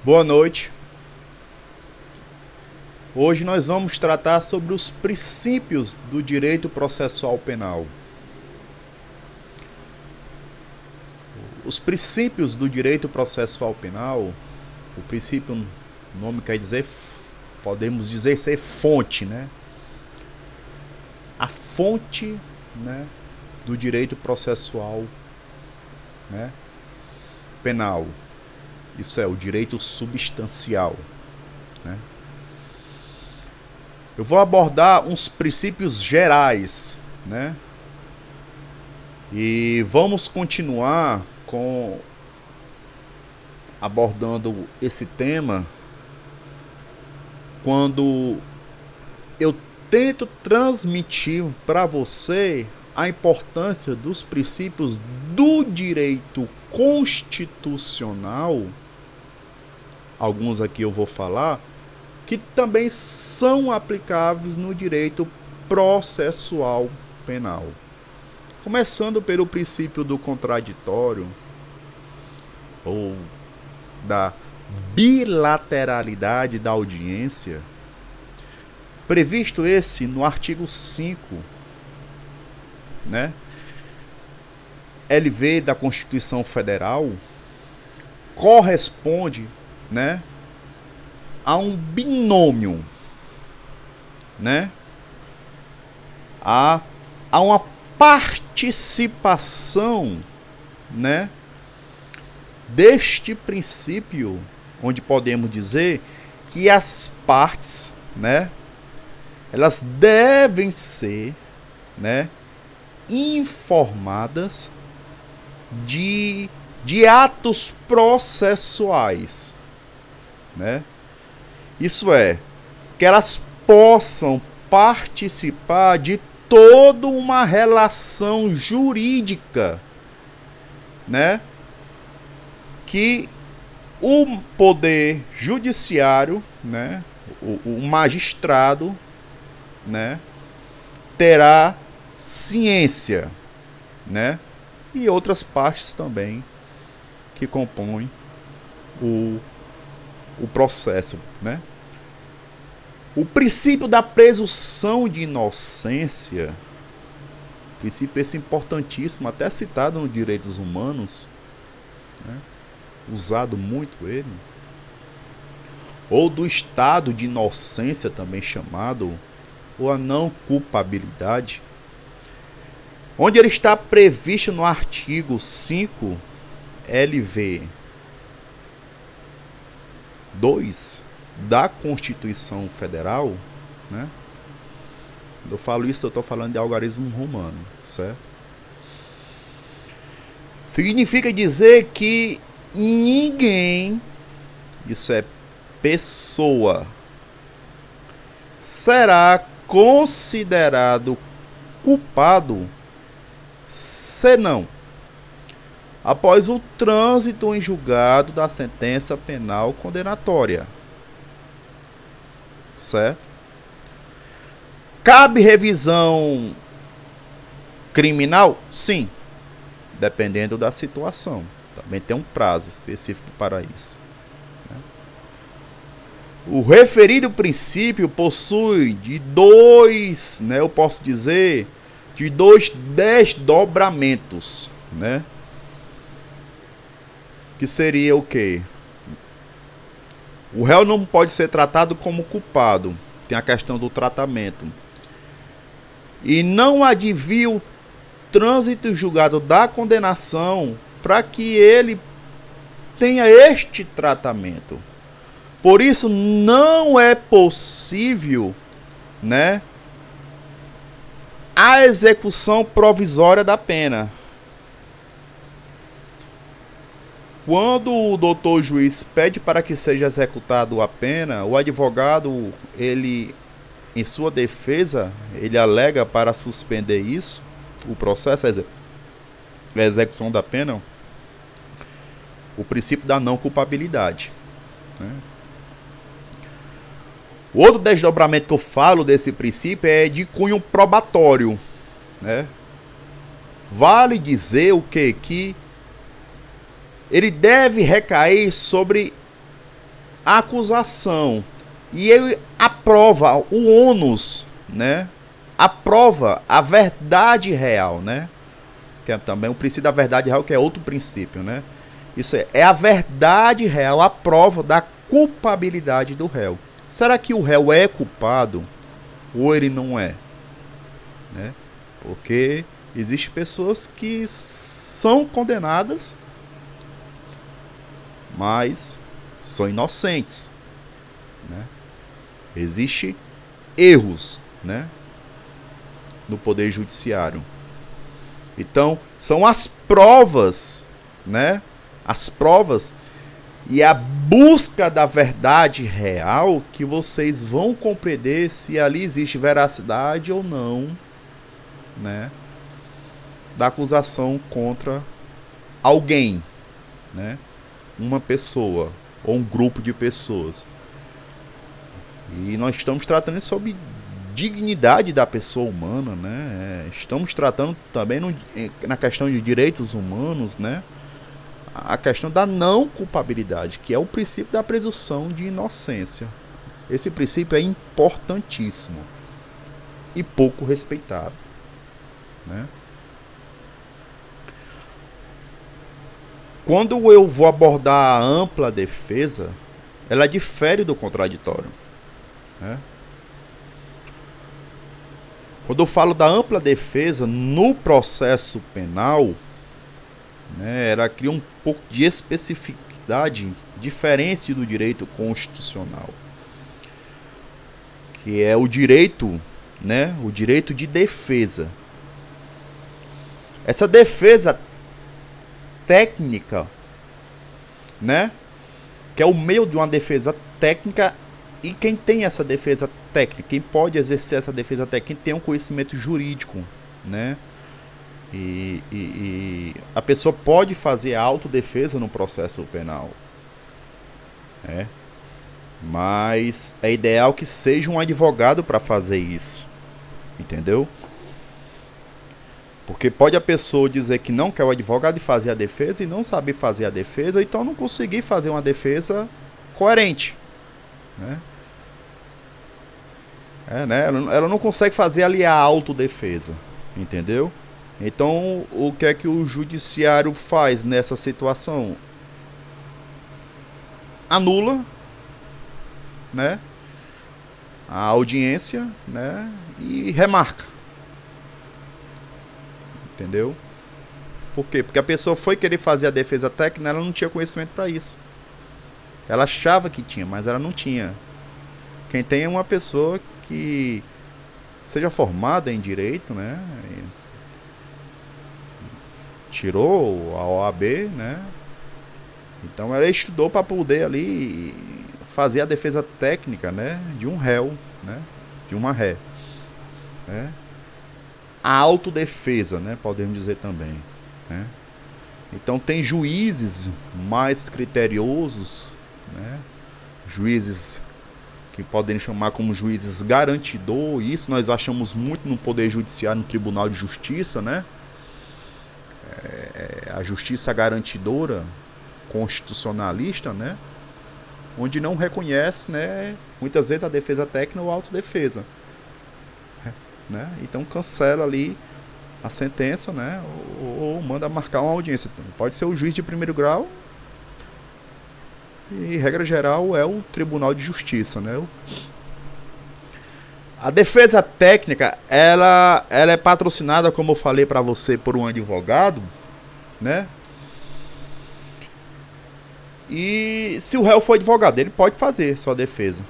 Boa noite. Hoje nós vamos tratar sobre os princípios do direito processual penal. Os princípios do direito processual penal, o princípio, o nome quer dizer, podemos dizer ser fonte, né? A fonte, né, do direito processual, né, penal. Isso é o direito substancial, né? Eu vou abordar uns princípios gerais, né? E vamos continuar abordando esse tema quando eu tento transmitir para você a importância dos princípios do direito constitucional. Alguns aqui eu vou falar que também são aplicáveis no direito processual penal. Começando pelo princípio do contraditório ou da bilateralidade da audiência, previsto esse no artigo 5, né, LV da Constituição Federal, corresponde, né, a um binômio, né, a uma participação, né, deste princípio, onde podemos dizer que as partes, né, elas devem ser, né, informadas de atos processuais, né? Isso é, que elas possam participar de toda uma relação jurídica, né, que o poder judiciário, né, o magistrado, né, terá ciência, né, e outras partes também que compõem o processo, né? O princípio da presunção de inocência, princípio esse importantíssimo, até citado nos direitos humanos, né? Usado muito ele, ou do estado de inocência também chamado, ou a não culpabilidade, onde ele está previsto no artigo 5 LV 2 da Constituição Federal, né? Quando eu falo isso, eu estou falando de algarismo romano, certo? Significa dizer que ninguém, isso é pessoa, será considerado culpado senão após o trânsito em julgado da sentença penal condenatória. Certo? Cabe revisão criminal? Sim, dependendo da situação. Também tem um prazo específico para isso. O referido princípio possui de dois, né, eu posso dizer, de dois desdobramentos, né? Que seria o quê? O réu não pode ser tratado como culpado. Tem a questão do tratamento. E não advia o trânsito julgado da condenação para que ele tenha este tratamento. Por isso não é possível, né, a execução provisória da pena. Quando o doutor juiz pede para que seja executado a pena, o advogado, ele, em sua defesa, ele alega para suspender isso, o processo, a execução da pena, o princípio da não culpabilidade, né? O outro desdobramento que eu falo desse princípio é de cunho probatório, né? Vale dizer o quê? Que ele deve recair sobre a acusação e ele aprova o ônus, né? Aprova a verdade real, né? Tem também o princípio da verdade real, que é outro princípio, né? Isso é a verdade real, a prova da culpabilidade do réu. Será que o réu é culpado ou ele não é? Né? Porque existem pessoas que são condenadas, mas são inocentes, né? Existem erros, né, no poder judiciário. Então, são as provas, né? As provas e a busca da verdade real que vocês vão compreender se ali existe veracidade ou não, né, da acusação contra alguém, né? Uma pessoa ou um grupo de pessoas. E nós estamos tratando sobre dignidade da pessoa humana, né? Estamos tratando também na questão de direitos humanos, né? A questão da não culpabilidade, que é o princípio da presunção de inocência. Esse princípio é importantíssimo e pouco respeitado, né? Quando eu vou abordar a ampla defesa, ela difere do contraditório, né? Quando eu falo da ampla defesa no processo penal, né, ela cria um pouco de especificidade diferente do direito constitucional, que é o direito, né, o direito de defesa. Essa defesa técnica, né, que é o meio de uma defesa técnica, e quem tem essa defesa técnica, quem pode exercer essa defesa técnica, quem tem um conhecimento jurídico, né? E a pessoa pode fazer autodefesa no processo penal, né? Mas é ideal que seja um advogado para fazer isso, entendeu? Porque pode a pessoa dizer que não quer o advogado e fazer a defesa e não saber fazer a defesa, ou então não conseguir fazer uma defesa coerente, né? Né? Ela não consegue fazer ali a autodefesa, entendeu? Então, o que é que o judiciário faz nessa situação? Anula, né, a audiência, né, e remarca, entendeu? Por quê? Porque a pessoa foi querer fazer a defesa técnica, ela não tinha conhecimento para isso. Ela achava que tinha, mas ela não tinha. Quem tem é uma pessoa que seja formada em direito, né? Tirou a OAB, né? Então ela estudou para poder ali fazer a defesa técnica, né, de um réu, né, de uma ré, né? A autodefesa, né, podemos dizer também, né? Então tem juízes mais criteriosos, né? Juízes que podem chamar como juízes garantidor, e isso nós achamos muito no Poder Judiciário, no Tribunal de Justiça, né? A justiça garantidora, constitucionalista, né? Onde não reconhece, né, muitas vezes a defesa técnica ou a autodefesa, né? Então cancela ali a sentença, né? Ou manda marcar uma audiência. Pode ser o juiz de primeiro grau e, regra geral, é o Tribunal de Justiça, né? A defesa técnica, ela é patrocinada, como eu falei para você, por um advogado, né? E se o réu for advogado, ele pode fazer sua defesa.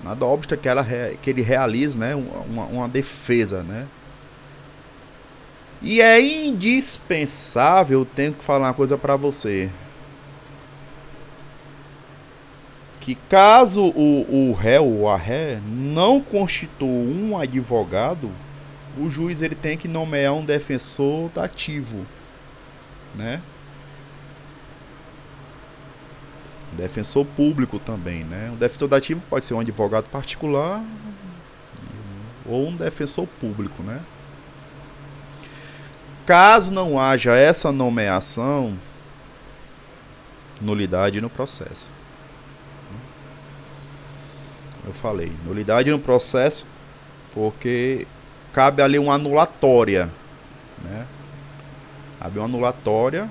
Nada obsta que ele realize, né, uma defesa, né? E é indispensável, eu tenho que falar uma coisa para você, que caso o réu ou a ré não constitua um advogado, o juiz ele tem que nomear um defensor dativo, né? Defensor público também, né? Um defensor dativo pode ser um advogado particular ou um defensor público, né? Caso não haja essa nomeação, nulidade no processo. eu falei, nulidade no processo, porque cabe ali uma anulatória, né? Cabe uma anulatória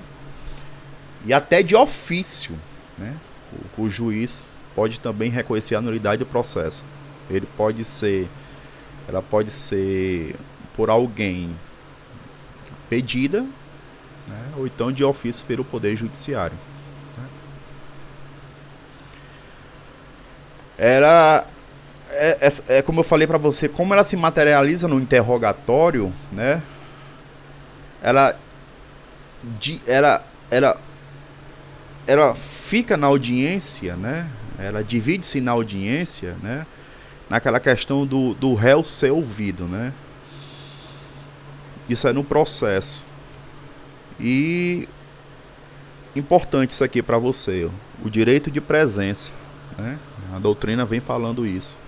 e até de ofício, né? O juiz pode também reconhecer a nulidade do processo. Ela pode ser por alguém pedida, né? Ou então de ofício pelo Poder Judiciário. Como eu falei para você, como ela se materializa no interrogatório, né? Ela fica na audiência, né? Ela divide-se na audiência, né? Naquela questão do réu ser ouvido, né? Isso é no processo. E importante isso aqui para você, o direito de presença, né? A doutrina vem falando isso.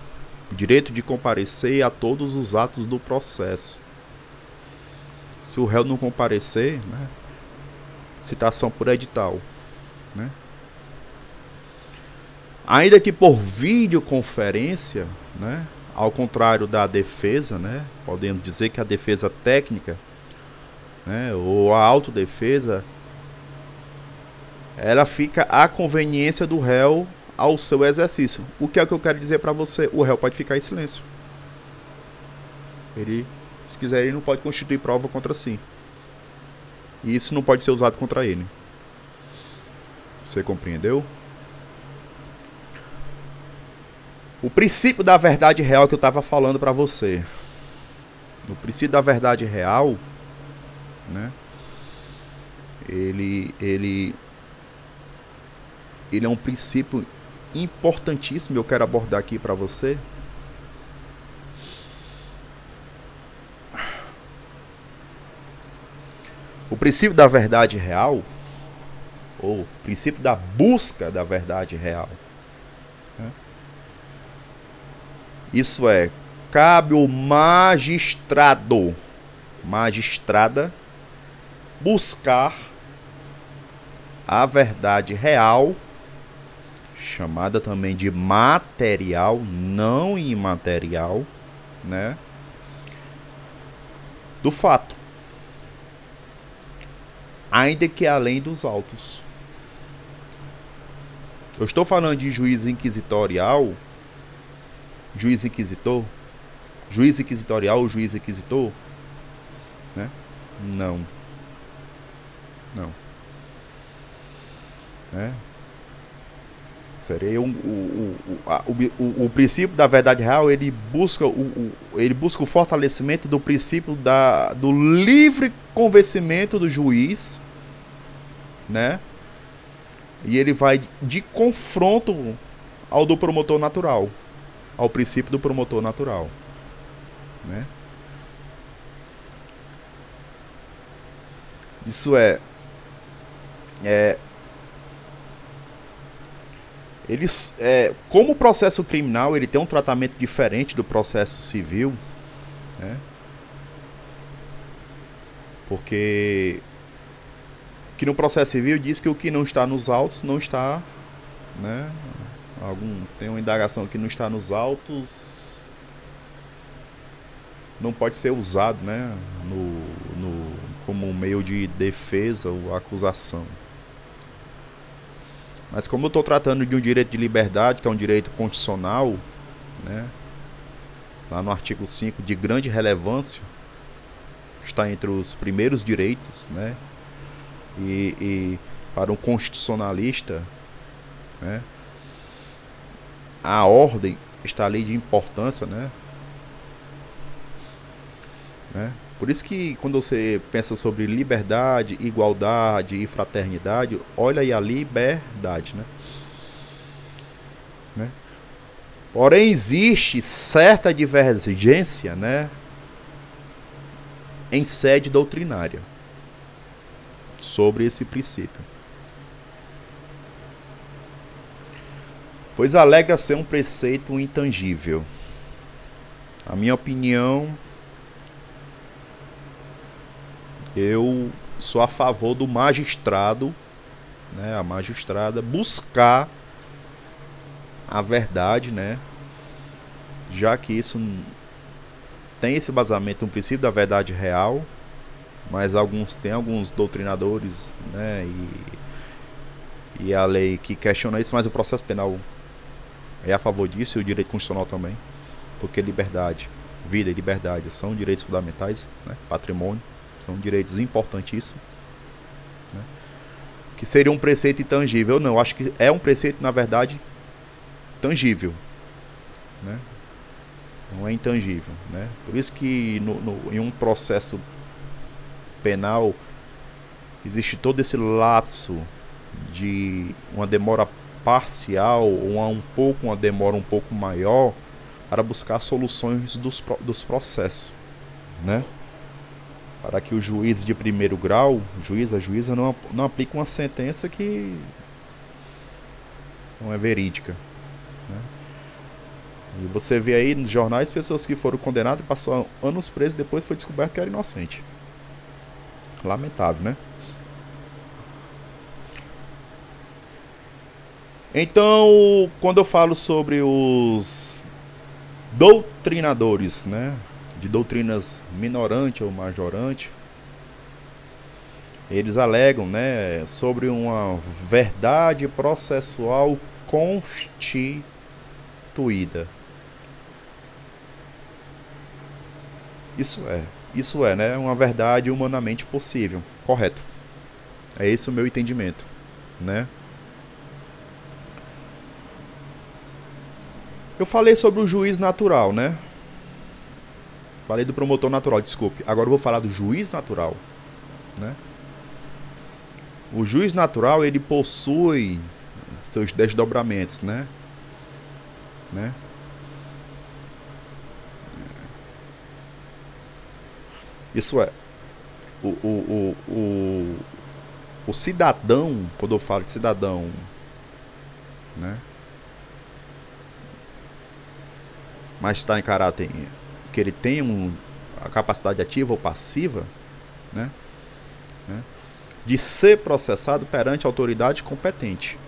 O direito de comparecer a todos os atos do processo. Se o réu não comparecer, né? Citação por edital, né? Ainda que por videoconferência, né? Ao contrário da defesa, né? Podemos dizer que a defesa técnica, né? Ou a autodefesa, ela fica à conveniência do réu ao seu exercício. O que é que eu quero dizer para você? O réu pode ficar em silêncio. Ele, se quiser, ele não pode constituir prova contra si. E isso não pode ser usado contra ele. Você compreendeu? O princípio da verdade real que eu estava falando para você. O princípio da verdade real, né? Ele é um princípio importantíssimo, eu quero abordar aqui para você. O princípio da verdade real, ou princípio da busca da verdade real, né? Isso é, cabe ao magistrada, buscar a verdade real, chamada também de material, não imaterial, né? Do fato, ainda que além dos autos. Eu estou falando de juiz inquisitorial, juiz inquisitor, juiz inquisitorial ou juiz inquisitor, né? Não, né? Seria o princípio da verdade real. Ele busca o fortalecimento do princípio do livre convencimento do juiz, né? E ele vai de confronto ao do promotor natural, ao princípio do promotor natural, né? Isso como o processo criminal ele tem um tratamento diferente do processo civil, né? Porque que no processo civil diz que o que não está nos autos não está, né? Tem uma indagação que não está nos autos, não pode ser usado, né? Como meio de defesa ou acusação. Mas como eu estou tratando de um direito de liberdade, que é um direito constitucional, né? Lá no artigo 5, de grande relevância, está entre os primeiros direitos, né? E para um constitucionalista, né? A ordem está ali de importância, né? Por isso que quando você pensa sobre liberdade, igualdade e fraternidade, olha aí a liberdade, né? Porém existe certa divergência, né, em sede doutrinária sobre esse princípio, pois alega ser um preceito intangível. A minha opinião, eu sou a favor do magistrado, né, a magistrada buscar a verdade, né, já que isso tem esse basamento no princípio da verdade real, mas tem alguns doutrinadores, né, e a lei que questiona isso, mas o processo penal é a favor disso, e o direito constitucional também, porque liberdade, vida e liberdade são direitos fundamentais, né, patrimônio, são direitos importantíssimos, né, que seria um preceito intangível. Não, acho que é um preceito, na verdade, tangível, né, não é intangível, né, por isso que em um processo penal existe todo esse lapso de uma demora parcial ou uma demora um pouco maior para buscar soluções dos processos, né? Para que o juiz de primeiro grau, a juíza não aplique uma sentença que não é verídica, né? E você vê aí nos jornais pessoas que foram condenadas, passaram anos presos e depois foi descoberto que era inocente. Lamentável, né? Então, quando eu falo sobre os doutrinadores, né, de doutrinas minorante ou majorante, eles alegam, né, sobre uma verdade processual constituída. Isso é, né, uma verdade humanamente possível, correto? É esse o meu entendimento, né? Eu falei sobre o juiz natural, né? Falei do promotor natural, desculpe. Agora eu vou falar do juiz natural, né? O juiz natural, ele possui seus desdobramentos, né? Isso é, o cidadão, quando eu falo de cidadão, né? Mas está em caráter que ele tem a capacidade ativa ou passiva, né, de ser processado perante a autoridade competente.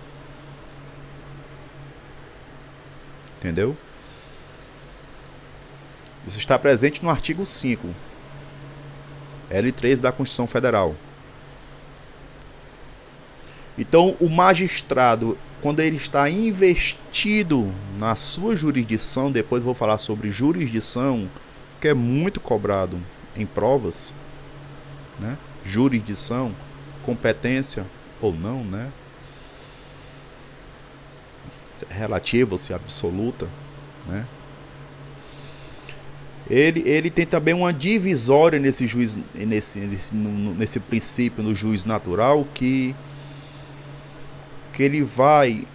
Entendeu? Isso está presente no artigo 5, L3 da Constituição Federal. Então, o magistrado, quando ele está investido na sua jurisdição, depois vou falar sobre jurisdição, que é muito cobrado em provas, né? Jurisdição, competência ou não, né? Se é relativa ou se é absoluta, né? Ele tem também uma divisória nesse princípio no juiz natural que ele vai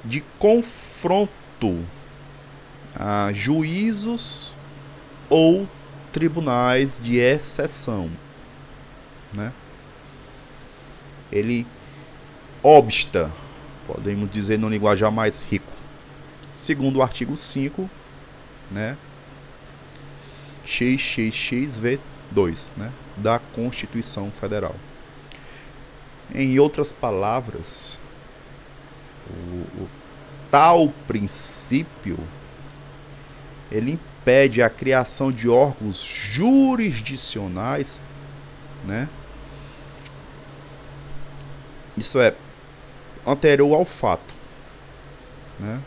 de confronto a juízos ou tribunais de exceção, né? Ele obsta, podemos dizer no linguajar mais rico, segundo o artigo 5, né, XXXV2, né, da Constituição Federal. Em outras palavras, o tal princípio, ele impede a criação de órgãos jurisdicionais, né? Isso é, anterior ao fato, né?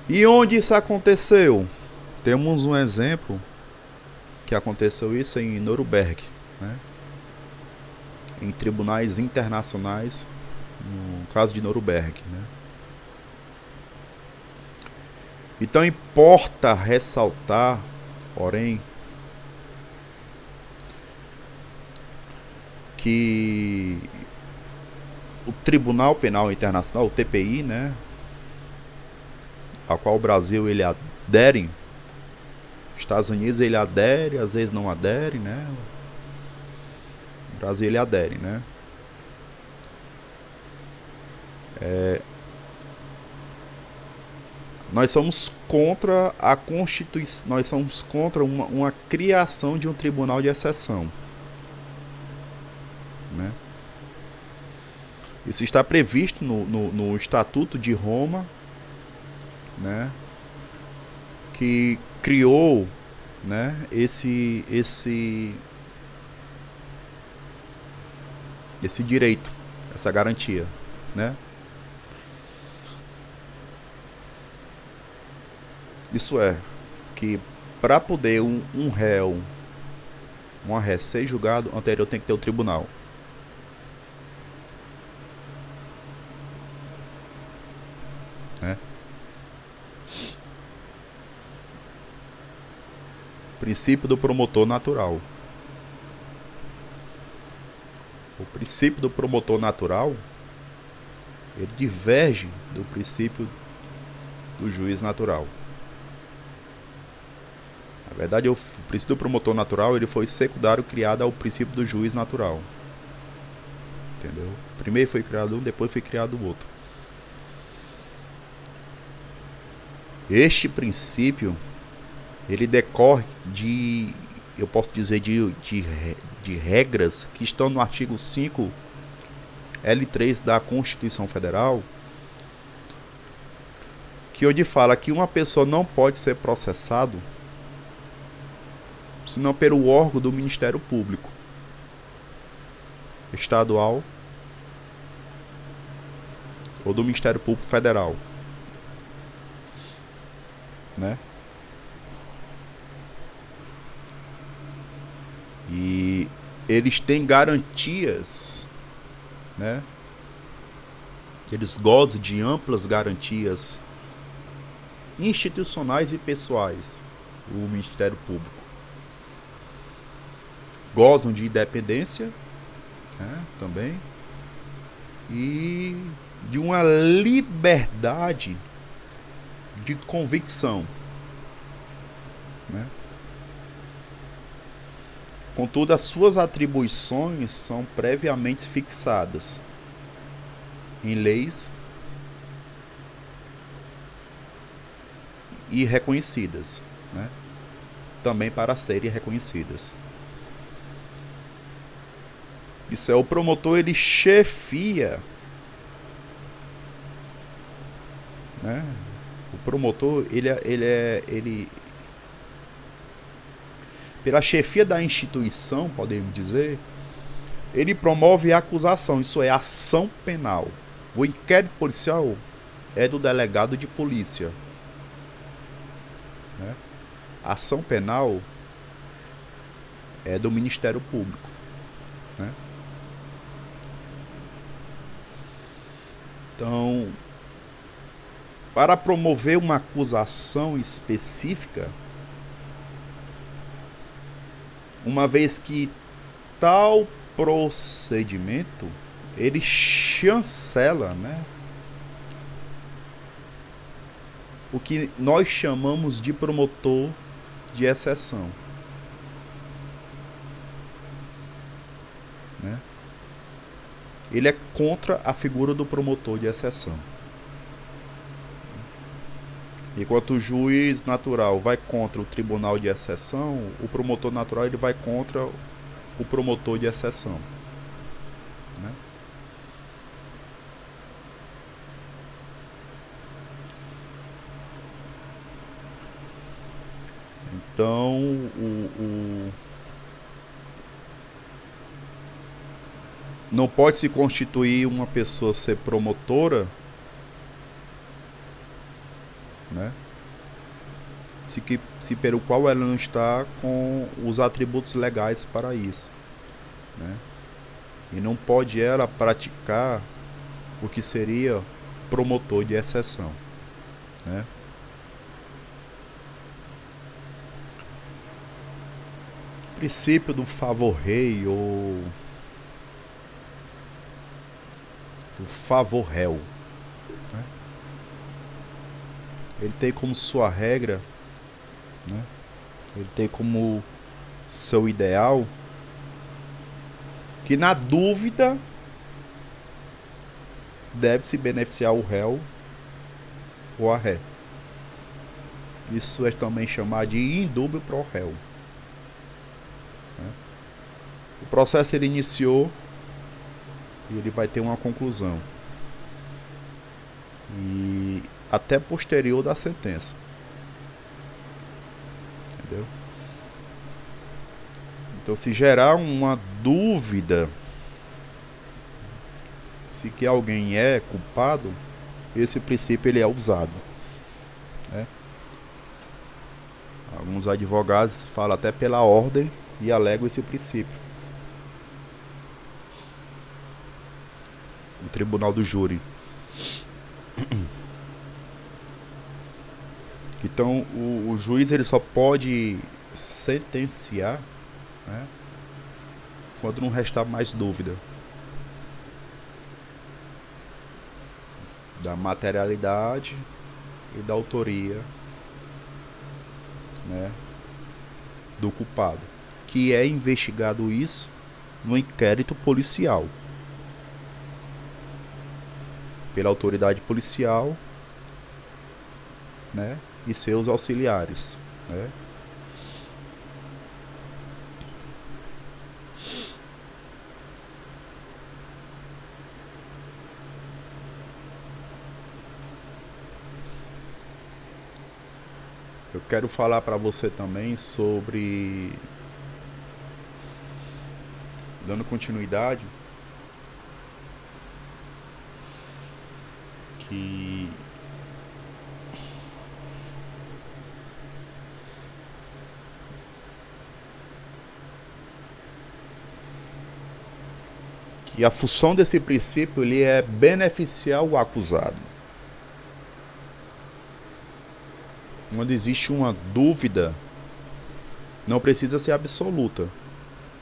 E onde isso aconteceu? Temos um exemplo que aconteceu isso em Nuremberg, né? Em tribunais internacionais, no caso de Nuremberg, né? Então importa ressaltar, porém, que o Tribunal Penal Internacional, o TPI, né, ao qual o Brasil ele adere, Estados Unidos ele adere, às vezes não adere, né? O Brasil ele adere, né? Nós somos contra a Constituição, nós somos contra uma criação de um tribunal de exceção, né? Isso está previsto no Estatuto de Roma, né? que criou, né, esse direito, essa garantia, né? Isso é, que para poder um réu, uma ré ser julgado, anterior tem que ter o tribunal. Né? Princípio do promotor natural. O princípio do promotor natural, ele diverge do princípio do juiz natural. Na verdade, o princípio do promotor natural, ele foi secundário criado ao princípio do juiz natural. Entendeu? Primeiro foi criado um, depois foi criado o outro. Este princípio, ele decorre de, eu posso dizer, de regras que estão no artigo 5 L3 da Constituição Federal, que onde fala que uma pessoa não pode ser processado senão pelo órgão do Ministério Público Estadual ou do Ministério Público Federal, né? E eles têm garantias, né? Eles gozam de amplas garantias institucionais e pessoais. O Ministério Público gozam de independência, né, também, e de uma liberdade de convicção, né? Contudo, as suas atribuições são previamente fixadas em leis e reconhecidas, né? Também para serem reconhecidas. Isso é, o promotor, ele chefia, né? O promotor, ele pela chefia da instituição, podemos dizer, ele promove a acusação, isso é, ação penal. O inquérito policial é do delegado de polícia, né? A ação penal é do Ministério Público, né? Então, para promover uma acusação específica, uma vez que tal procedimento ele chancela, né, o que nós chamamos de promotor de exceção, né? Ele é contra a figura do promotor de exceção. Enquanto o juiz natural vai contra o tribunal de exceção, o promotor natural ele vai contra o promotor de exceção, né? Então, não pode se constituir uma pessoa ser promotora, né, se pelo qual ela não está com os atributos legais para isso, né? E não pode ela praticar o que seria promotor de exceção, né? Princípio do favor rei ou do favor réu, né? Ele tem como sua regra, né? Ele tem como seu ideal que, na dúvida, deve-se beneficiar o réu ou a ré. Isso é também chamado de indúbio pro réu, né? O processo ele iniciou e ele vai ter uma conclusão, e até posterior da sentença. Entendeu? Então, se gerar uma dúvida se que alguém é culpado, esse princípio ele é usado, né? Alguns advogados falam até pela ordem e alegam esse princípio. No tribunal do júri. Então, o juiz ele só pode sentenciar, né, quando não restar mais dúvida da materialidade e da autoria, né, do culpado, que é investigado isso no inquérito policial pela autoridade policial, né, e seus auxiliares, né? Eu quero falar para você também sobre, dando continuidade, que a função desse princípio ele é beneficiar o acusado. Quando existe uma dúvida, não precisa ser absoluta,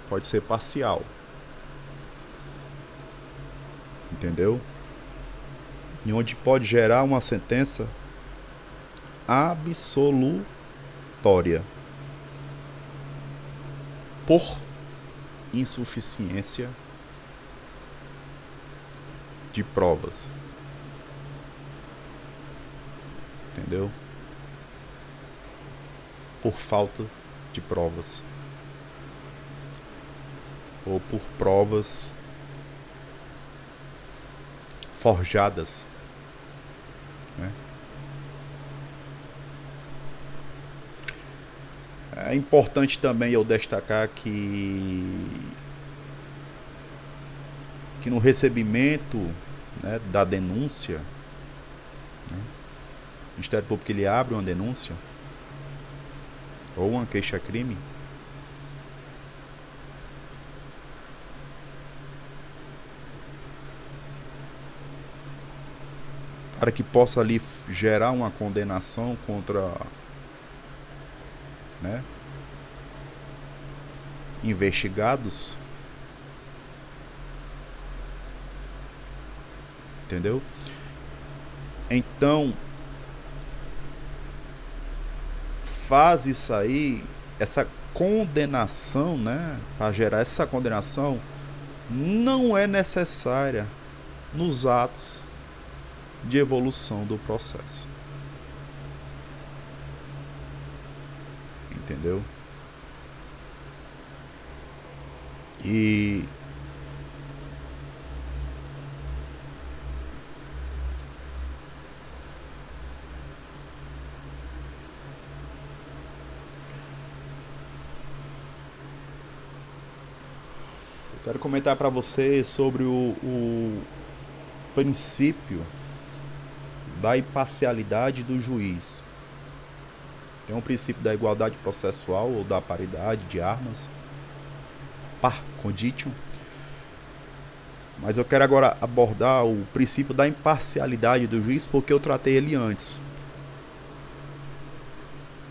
pode ser parcial. Entendeu? E onde pode gerar uma sentença absolutória por insuficiência de provas. Entendeu? Por falta de provas. Ou por provas forjadas, né? É importante também eu destacar que no recebimento, né, da denúncia, né, o Ministério Público ele abre uma denúncia ou uma queixa-crime, para que possa ali gerar uma condenação contra, né, investigados. Entendeu? Então, faz isso aí, essa condenação, né? Para gerar essa condenação, não é necessária nos atos de evolução do processo. Entendeu? E quero comentar para você sobre o princípio da imparcialidade do juiz. Tem um princípio da igualdade processual ou da paridade de armas, par conditio. Mas eu quero agora abordar o princípio da imparcialidade do juiz, porque eu tratei ele antes.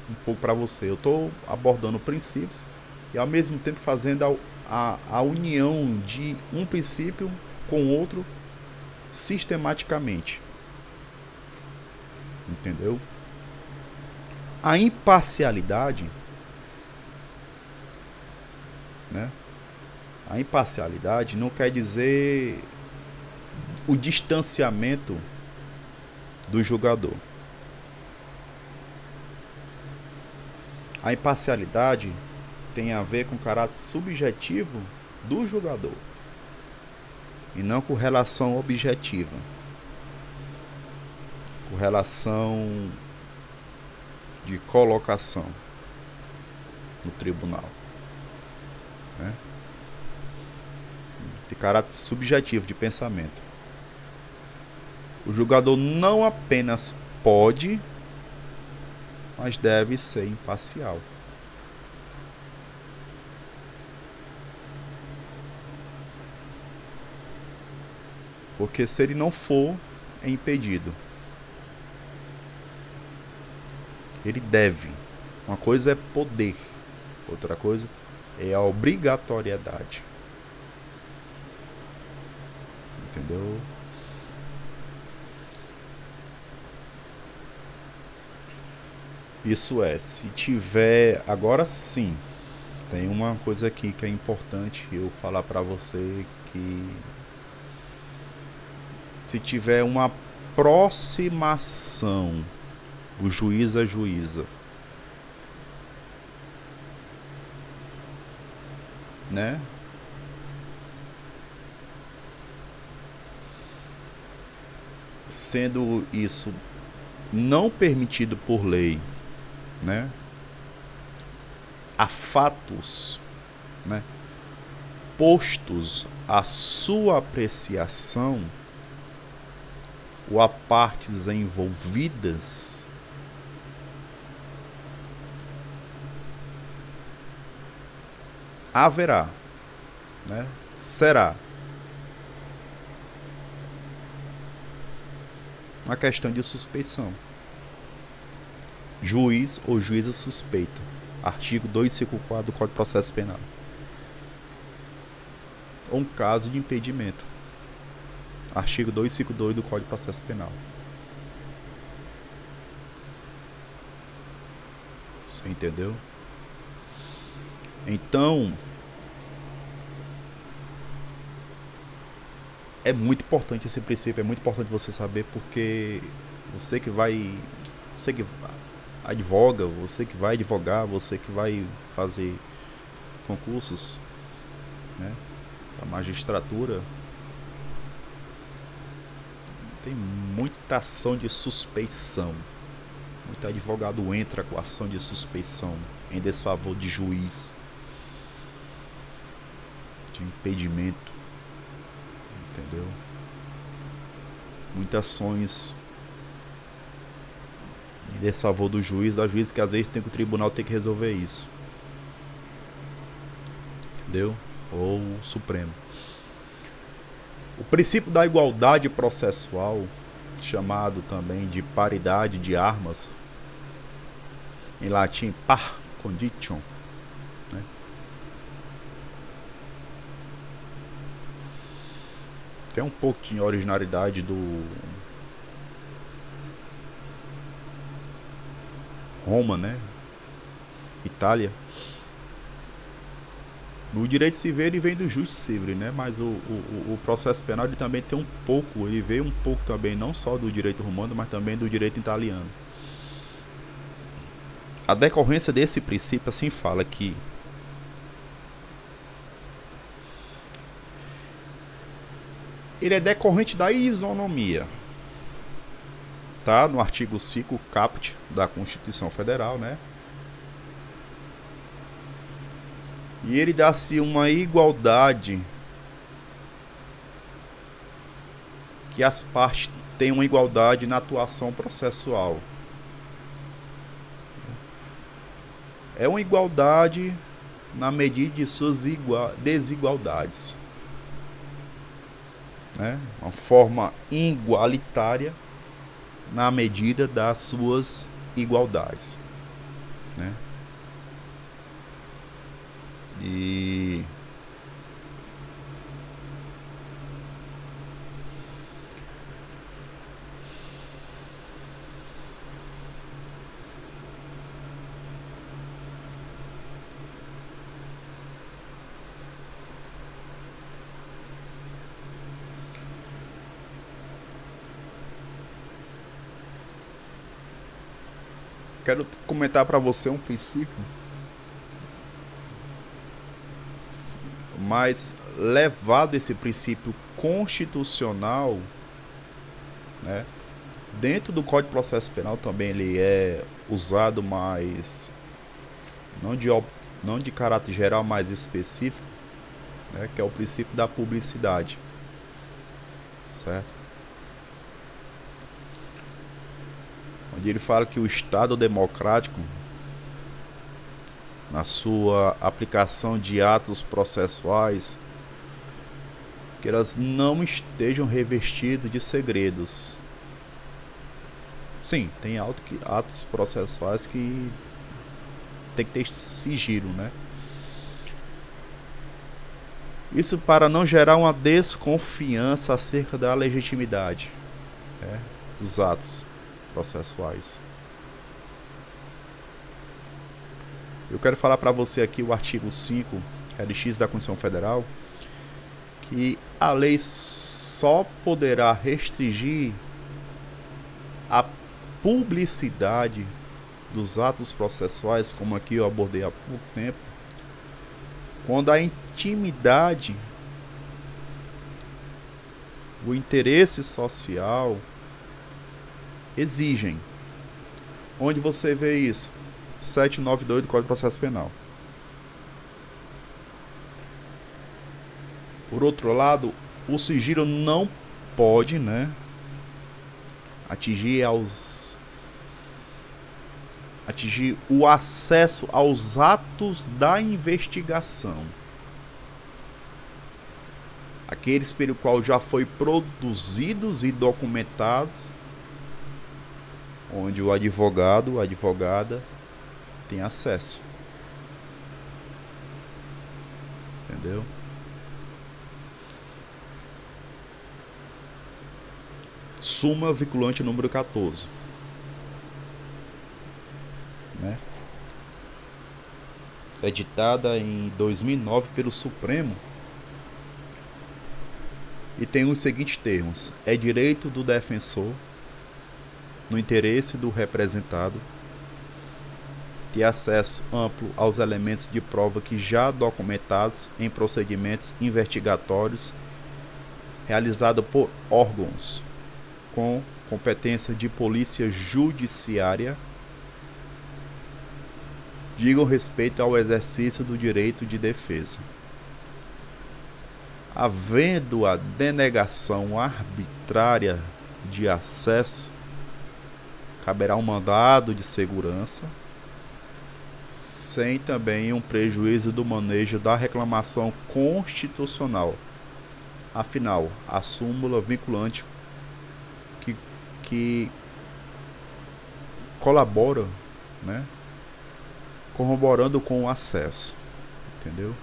Um pouco para você. Eu estou abordando princípios e ao mesmo tempo fazendo a união de um princípio com outro sistematicamente. Entendeu? A imparcialidade, né? A imparcialidade não quer dizer o distanciamento do julgador. A imparcialidade tem a ver com o caráter subjetivo do julgador e não com relação objetiva, com relação de colocação. no tribunal, né? De caráter subjetivo de pensamento. O julgador não apenas pode, mas deve ser imparcial. Porque se ele não for, é impedido. Ele deve. Uma coisa é poder, outra coisa é a obrigatoriedade. Entendeu? Isso é, se tiver... Agora sim, tem uma coisa aqui que é importante eu falar para você, que se tiver uma aproximação do juiz à juíza, né? Sendo isso não permitido por lei, né? Há fatos, né, postos à sua apreciação, ou a partes envolvidas, haverá, né? Será uma questão de suspeição. Juiz ou juíza suspeita. Artigo 254 do Código de Processo Penal. Ou um caso de impedimento. Artigo 252 do Código de Processo Penal. Você entendeu? Então, é muito importante esse princípio, é muito importante você saber, porque você que advoga, você que vai advogar, você que vai fazer concursos, né, a magistratura, tem muita ação de suspeição. Muito advogado entra com ação de suspeição em desfavor de juiz, de impedimento, entendeu? Muitas ações em desfavor do juiz, da juiz, que às vezes tem que o tribunal ter que resolver isso, entendeu? Ou o Supremo. O princípio da igualdade processual, chamado também de paridade de armas, em latim par condicio, né? Tem um pouco de originalidade do Roma, né? Itália. No direito civil ele vem do jus civile, né? Mas o processo penal ele também tem um pouco, ele veio um pouco também, não só do direito romano, mas também do direito italiano. A decorrência desse princípio assim fala que ele é decorrente da isonomia, tá? No artigo 5 caput da Constituição Federal, né? E ele dá-se uma igualdade, que as partes têm uma igualdade na atuação processual. É uma igualdade na medida de suas desigualdades, né? Uma forma igualitária na medida das suas igualdades, né? E quero comentar para você um princípio, mas levado esse princípio constitucional, né, dentro do Código de Processo Penal também ele é usado, mas não de caráter geral, mas específico, né, que é o princípio da publicidade, certo? Onde ele fala que o Estado democrático, na sua aplicação de atos processuais, que elas não estejam revestidas de segredos. Sim, tem atos processuais que tem que ter sigilo, né? Isso para não gerar uma desconfiança acerca da legitimidade, né, dos atos processuais. Eu quero falar para você aqui o artigo 5, LX da Constituição Federal, que a lei só poderá restringir a publicidade dos atos processuais, como aqui eu abordei há pouco tempo, quando a intimidade, o interesse social exigem. Onde você vê isso? 792 do Código de Processo Penal. Por outro lado, o sigilo não pode, né, atingir o acesso aos atos da investigação, aqueles pelo qual já foi produzidos e documentados, onde o advogado, a advogada tem acesso. Entendeu? Súmula vinculante número 14, né? Editada em 2009 pelo Supremo, e tem os seguintes termos: é direito do defensor, no interesse do representado, ter acesso amplo aos elementos de prova que já documentados em procedimentos investigatórios realizados por órgãos com competência de polícia judiciária, digam respeito ao exercício do direito de defesa. Havendo a denegação arbitrária de acesso, caberá um mandado de segurança, sem também um prejuízo do manejo da reclamação constitucional. Afinal, a súmula vinculante que colabora, né, corroborando com o acesso, entendeu?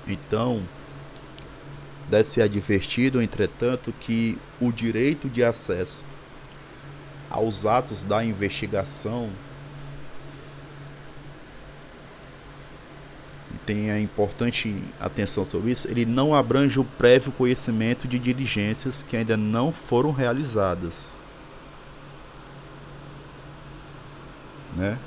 Então, deve ser advertido, entretanto, que o direito de acesso aos atos da investigação, e tenha importante atenção sobre isso, ele não abrange o prévio conhecimento de diligências que ainda não foram realizadas, né?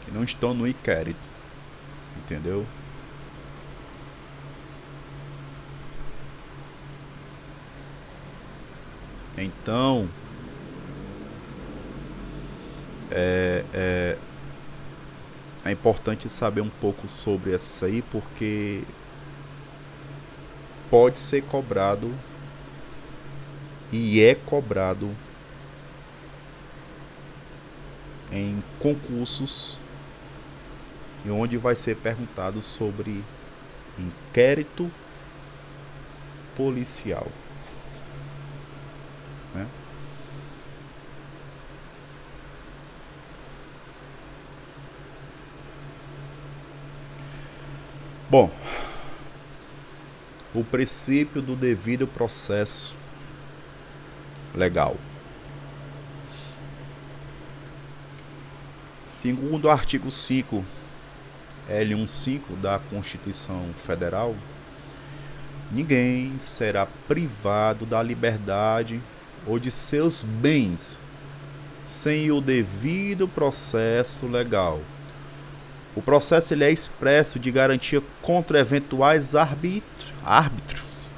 Que não estão no inquérito, entendeu? Então, é importante saber um pouco sobre isso aí, porque pode ser cobrado e é cobrado em concursos, e onde vai ser perguntado sobre inquérito policial, né? Bom, o princípio do devido processo legal. Segundo o artigo 5, L15 da Constituição Federal, ninguém será privado da liberdade ou de seus bens sem o devido processo legal. O processo ele é expresso de garantia contra eventuais árbitros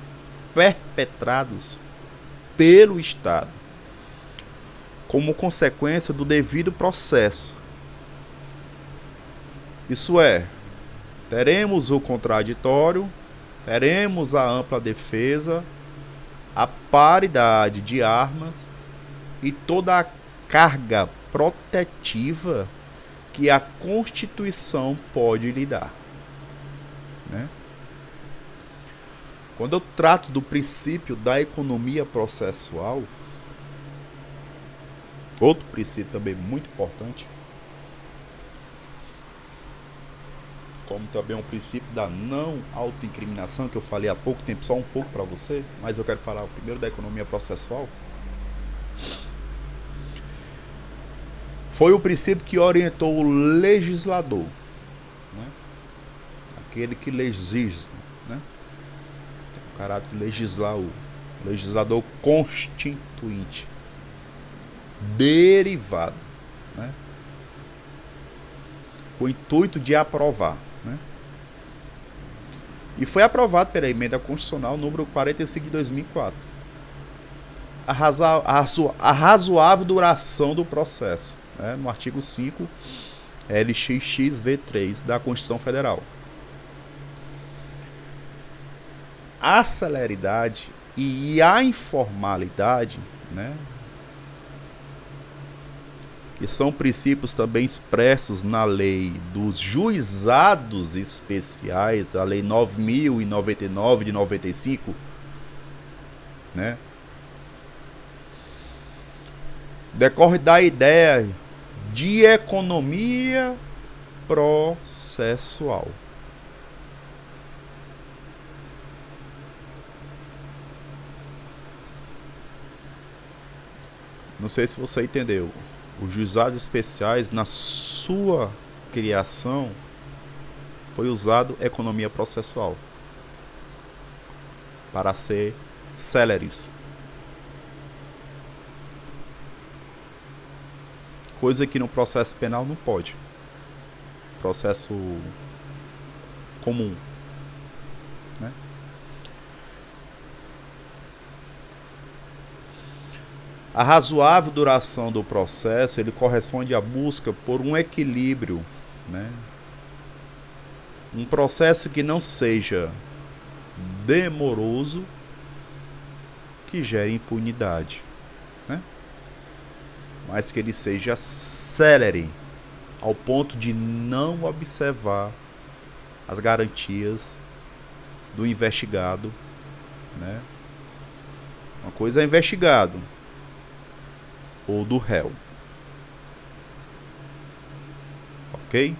perpetrados pelo Estado como consequência do devido processo. Isso é, teremos o contraditório, teremos a ampla defesa, a paridade de armas e toda a carga protetiva que a Constituição pode lhe dar, né? Quando eu trato do princípio da economia processual, outro princípio também muito importante, como também um princípio da não autoincriminação, que eu falei há pouco tempo, só um pouco para você, mas eu quero falar primeiro da economia processual. Foi o princípio que orientou o legislador, né? Aquele que legisla, né? O caráter de legislar, o legislador constituinte, derivado, né? Com o intuito de aprovar, né? E foi aprovado pela emenda constitucional número 45 de 2004. A razoável duração do processo, né? No artigo 5, LXXV3 da Constituição Federal. A celeridade e a informalidade, né? Que são princípios também expressos na lei dos juizados especiais, a lei 9.099 de 95, né? Decorre da ideia de economia processual. Não sei se você entendeu. Os juizados especiais, na sua criação, foi usado economia processual para ser céleres. Coisa que no processo penal não pode. Processo comum, né? A razoável duração do processo, ele corresponde à busca por um equilíbrio, né? Um processo que não seja demoroso, que gere impunidade, né? Mas que ele seja célere, ao ponto de não observar as garantias do investigado, né? Uma coisa é investigado, ou do réu. Ok?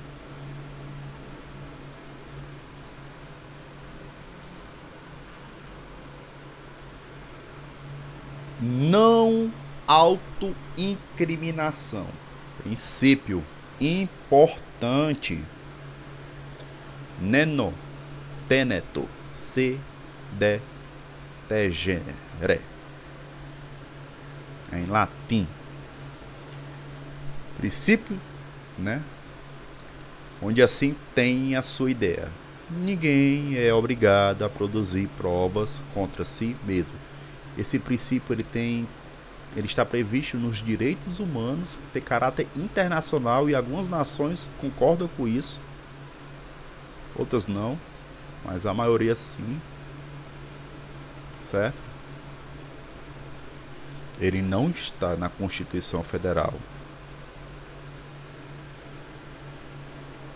Não autoincriminação. Princípio importante. Nemo tenetur se detegere. Em latim. Princípio, né? Onde assim tem a sua ideia. Ninguém é obrigado a produzir provas contra si mesmo. Esse princípio ele está previsto nos direitos humanos, tem caráter internacional e algumas nações concordam com isso. Outras não, mas a maioria sim. Certo? Ele não está na Constituição Federal.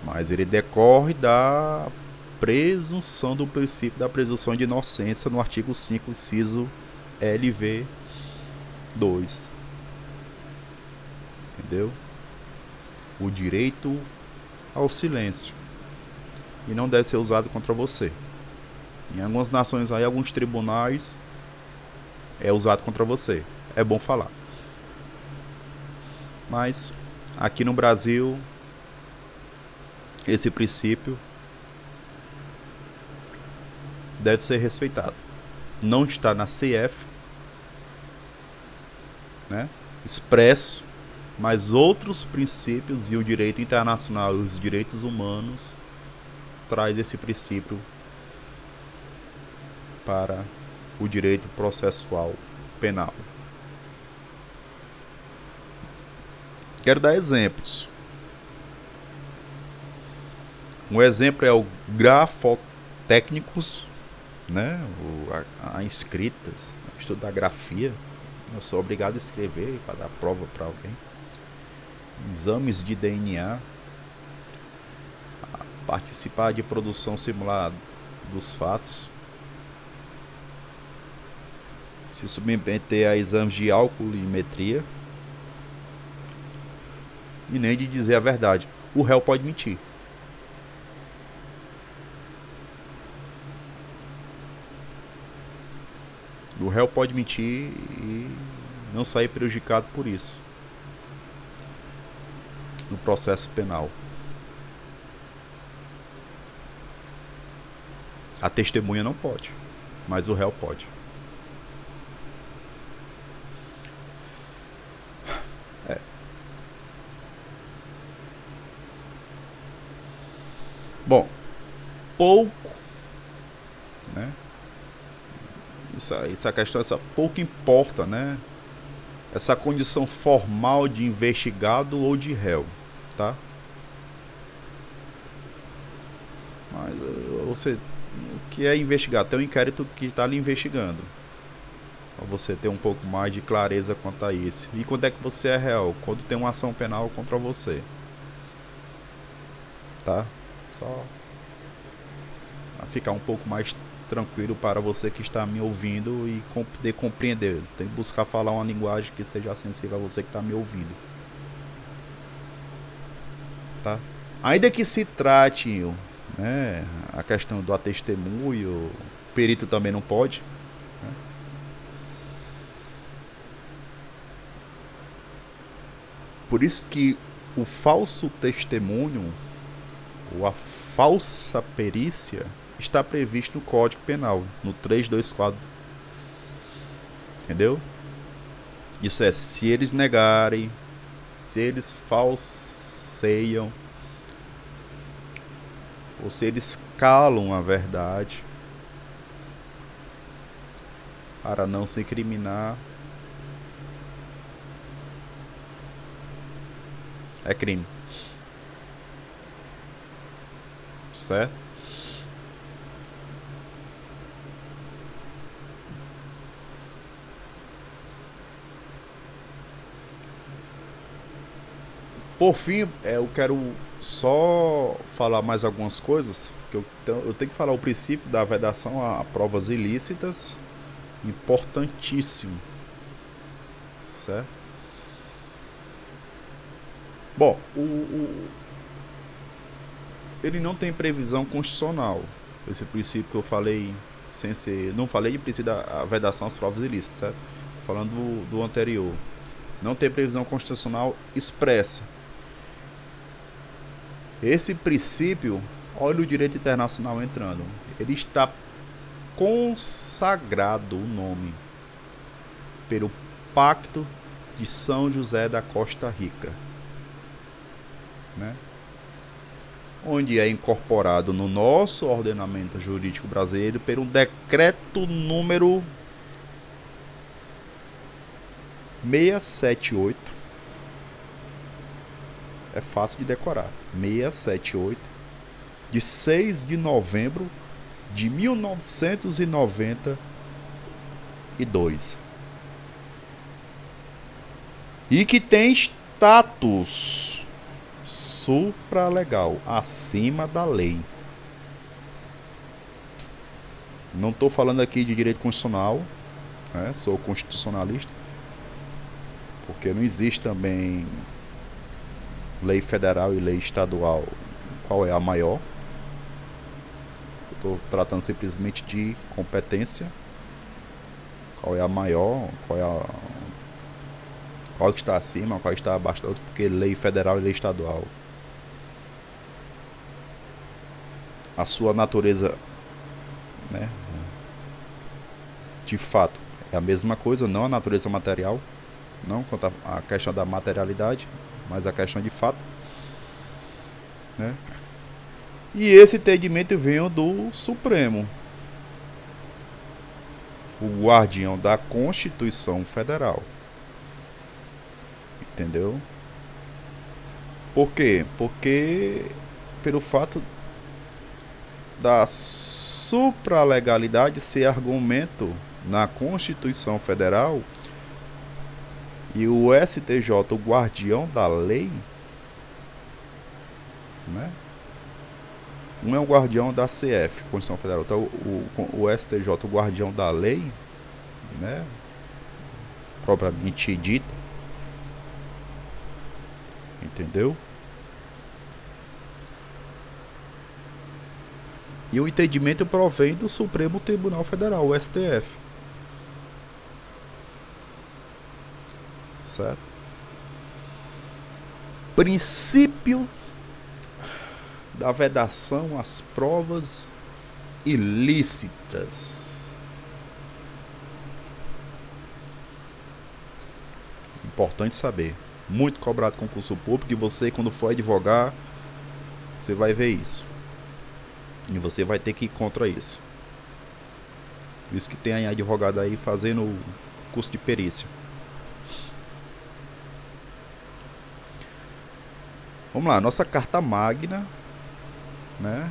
Mas ele decorre da presunção do princípio da presunção de inocência no artigo 5, inciso LV2. Entendeu? O direito ao silêncio. E não deve ser usado contra você. Em algumas nações aí, alguns tribunais, é usado contra você. É bom falar. Mas aqui no Brasil, esse princípio deve ser respeitado. Não está na CF, né, expresso, mas outros princípios e o direito internacional e os direitos humanos traz esse princípio para o direito processual penal. Quero dar exemplos. Um exemplo é o Grafotécnicos, né? A inscritas, estudo da grafia. Eu sou obrigado a escrever para dar prova para alguém. Exames de DNA. Participar de produção simulada dos fatos. Se submeter a exames de alcoolimetria. E nem de dizer a verdade. O réu pode mentir. O réu pode mentir e não sair prejudicado por isso no processo penal. A testemunha não pode, mas o réu pode. Bom, pouco, né? Essa questão, pouco importa, né? Essa condição formal de investigado ou de réu, tá? Mas o que é investigado? Tem um inquérito que está lhe investigando. Para você ter um pouco mais de clareza quanto a isso. E quando é que você é réu? Quando tem uma ação penal contra você. Tá? Só para ficar um pouco mais tranquilo para você que está me ouvindo e poder compreender. Tem que buscar falar uma linguagem que seja acessível a você que está me ouvindo. Tá? Ainda que se trate, né, a questão do testemunho, o perito também não pode. Né? Por isso que o falso testemunho ou a falsa perícia está previsto no Código Penal, no 324. Entendeu? Isso é, se eles negarem, se eles falseiam, ou se eles calam a verdade para não se incriminar, é crime. Certo? Por fim, eu quero só falar mais algumas coisas, que eu tenho que falar o princípio da vedação a provas ilícitas, importantíssimo, certo? Bom, ele não tem previsão constitucional, esse princípio que eu falei, não falei de princípio da vedação às provas ilícitas, certo? Tô falando do anterior. Não tem previsão constitucional expressa. Esse princípio, olha o direito internacional entrando, ele está consagrado, o nome, pelo Pacto de São José da Costa Rica, né? Onde é incorporado no nosso ordenamento jurídico brasileiro por um decreto número 678. É fácil de decorar. 678, de 6 de novembro de 1992. E que tem status supralegal, acima da lei. Não estou falando aqui de direito constitucional, né? Sou constitucionalista, porque não existe também lei federal e lei estadual, qual é a maior. Estou tratando simplesmente de competência, qual é a maior, qual está acima, qual está abaixo da outra, porque lei federal e lei estadual, a sua natureza, né, de fato é a mesma coisa, não a natureza material, não quanto a questão da materialidade, mas a questão de fato, né? E esse entendimento veio do Supremo, o guardião da Constituição Federal, entendeu? Por quê? Porque pelo fato da supralegalidade ser argumento na Constituição Federal e o STJ, o guardião da lei, né? Um é o guardião da CF, Constituição Federal, então o STJ, o guardião da lei, né? Propriamente dita, entendeu? E o entendimento provém do Supremo Tribunal Federal, o STF. Certo? Princípio da vedação às provas ilícitas. Importante saber. Muito cobrado concurso público, e você, quando for advogar, você vai ver isso. E você vai ter que ir contra isso. Por isso que tem advogado aí fazendo curso de perícia. Vamos lá, nossa carta magna, né?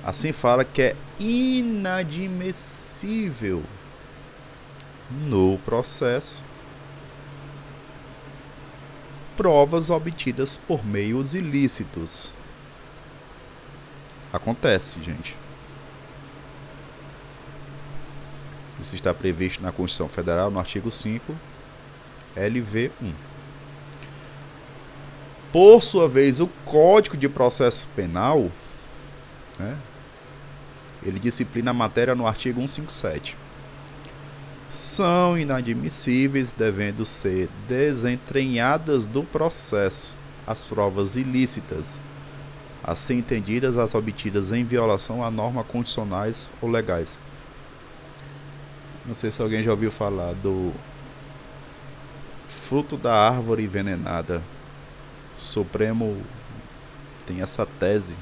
Assim fala que é inadmissível no processo provas obtidas por meios ilícitos. Acontece, gente. Isso está previsto na Constituição Federal, no artigo 5, LV1. Por sua vez, o Código de Processo Penal, né, ele disciplina a matéria no artigo 157. São inadmissíveis, devendo ser desentranhadas do processo as provas ilícitas, assim entendidas as obtidas em violação a normas constitucionais ou legais. Não sei se alguém já ouviu falar do fruto da árvore envenenada. O Supremo tem essa tese,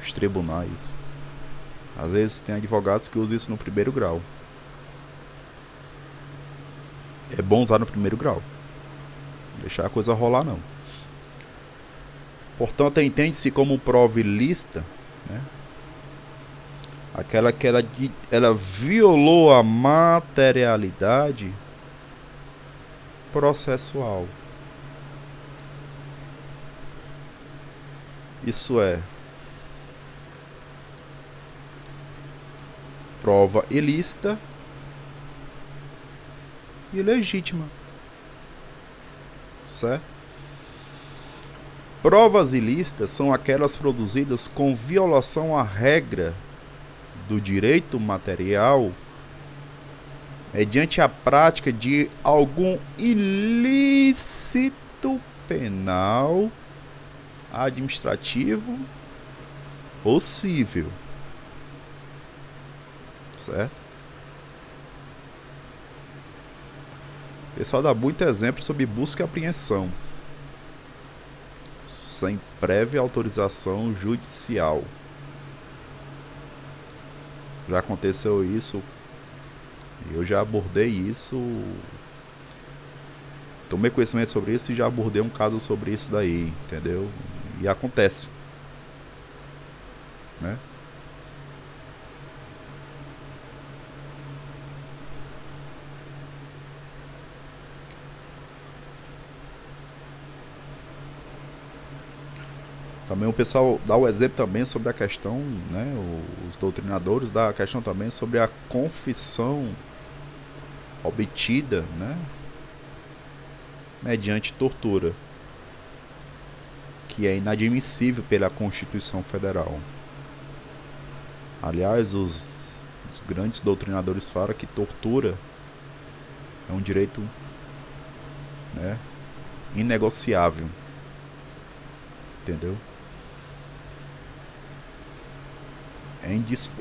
os tribunais. Às vezes tem advogados que usam isso no primeiro grau. É bom usar no primeiro grau. Não deixar a coisa rolar, não. Portanto, entende-se como prova ilícita, né, aquela que ela violou a materialidade processual. Isso é, prova ilícita e legítima, certo? Provas ilícitas são aquelas produzidas com violação à regra do direito material mediante a prática de algum ilícito penal, administrativo ou civil, certo? O pessoal dá muito exemplo sobre busca e apreensão sem prévia autorização judicial. Já aconteceu isso, eu já abordei isso, tomei conhecimento sobre isso e já abordei um caso sobre isso daí, entendeu? E acontece, né? Também o pessoal dá o exemplo também sobre a questão, né, os doutrinadores dão a questão também sobre a confissão obtida, né, mediante tortura, que é inadmissível pela Constituição Federal. Aliás, os grandes doutrinadores falam que tortura é um direito, né, inegociável, entendeu?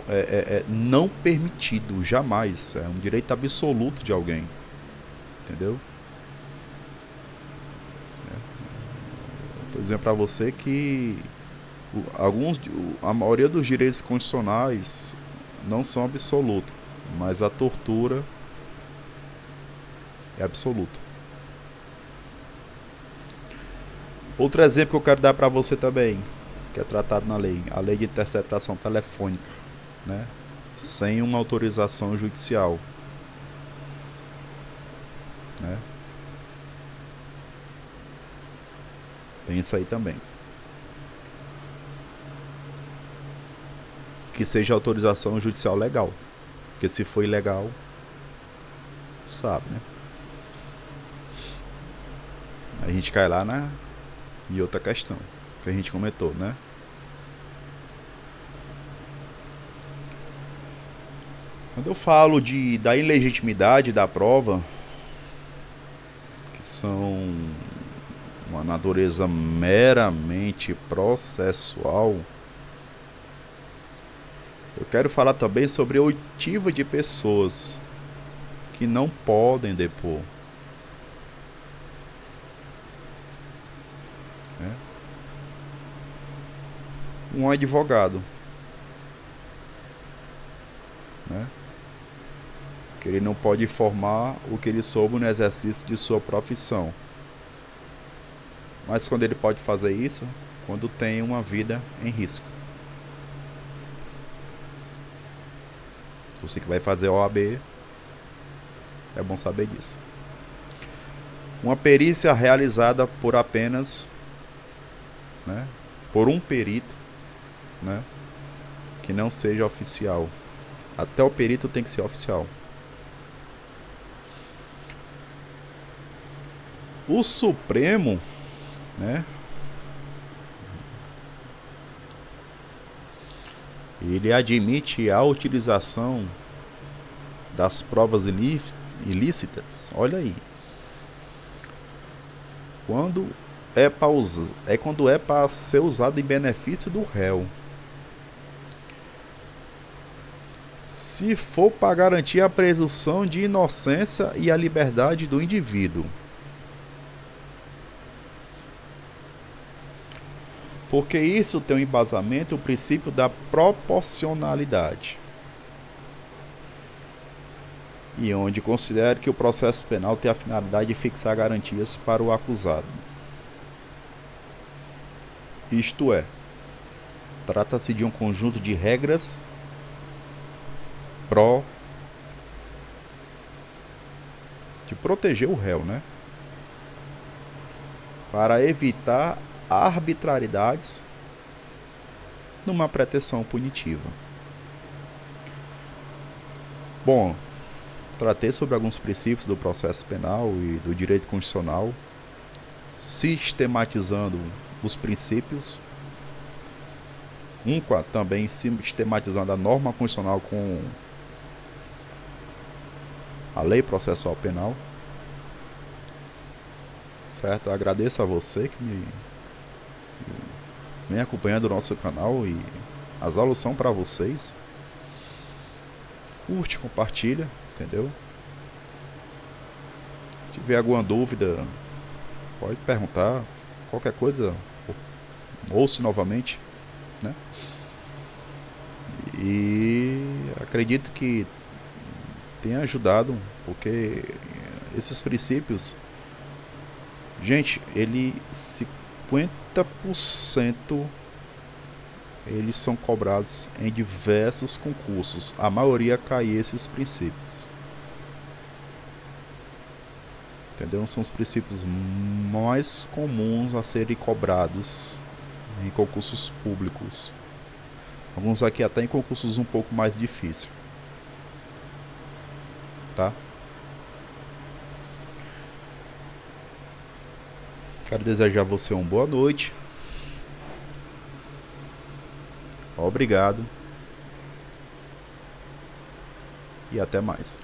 É não permitido, jamais. É um direito absoluto de alguém, entendeu? Estou dizendo para você que a maioria dos direitos constitucionais não são absolutos, mas a tortura é absoluta. Outro exemplo que eu quero dar para você também, que é tratado na lei, a lei de interceptação telefônica, né? Sem uma autorização judicial, né? Tem isso aí também. Que seja autorização judicial legal, porque se for ilegal, sabe, né? A gente cai lá e outra questão que a gente comentou, né? Quando eu falo da ilegitimidade da prova, que são uma natureza meramente processual, eu quero falar também sobre a oitiva de pessoas que não podem depor. Um advogado, né? Que ele não pode informar o que ele soube no exercício de sua profissão. Mas quando ele pode fazer isso? Quando tem uma vida em risco. Você que vai fazer OAB, é bom saber disso. Uma perícia realizada por apenas, né, por um perito, né, que não seja oficial. Até o perito tem que ser oficial. O Supremo, né, ele admite a utilização das provas ilícitas. Olha aí. Quando é para ser usado em benefício do réu. Se for para garantir a presunção de inocência e a liberdade do indivíduo. Porque isso tem um embasamento, o princípio da proporcionalidade. E onde considera que o processo penal tem a finalidade de fixar garantias para o acusado. Isto é, trata-se de um conjunto de regras de proteger o réu, né? Para evitar arbitrariedades numa pretensão punitiva. Bom, tratei sobre alguns princípios do processo penal e do direito constitucional, sistematizando os princípios, também sistematizando a norma constitucional com a lei processual penal. Certo? Eu agradeço a você que vem acompanhando o nosso canal, e as aulas são para vocês. Curte, compartilha, entendeu? Se tiver alguma dúvida, pode perguntar. Qualquer coisa, ouça novamente, né? E acredito que tenha ajudado, porque esses princípios, gente, 50% eles são cobrados em diversos concursos. A maioria cai esses princípios. Entendeu? São os princípios mais comuns a serem cobrados em concursos públicos. Alguns aqui até em concursos um pouco mais difíceis. Tá? Quero desejar a você uma boa noite. Obrigado. E até mais.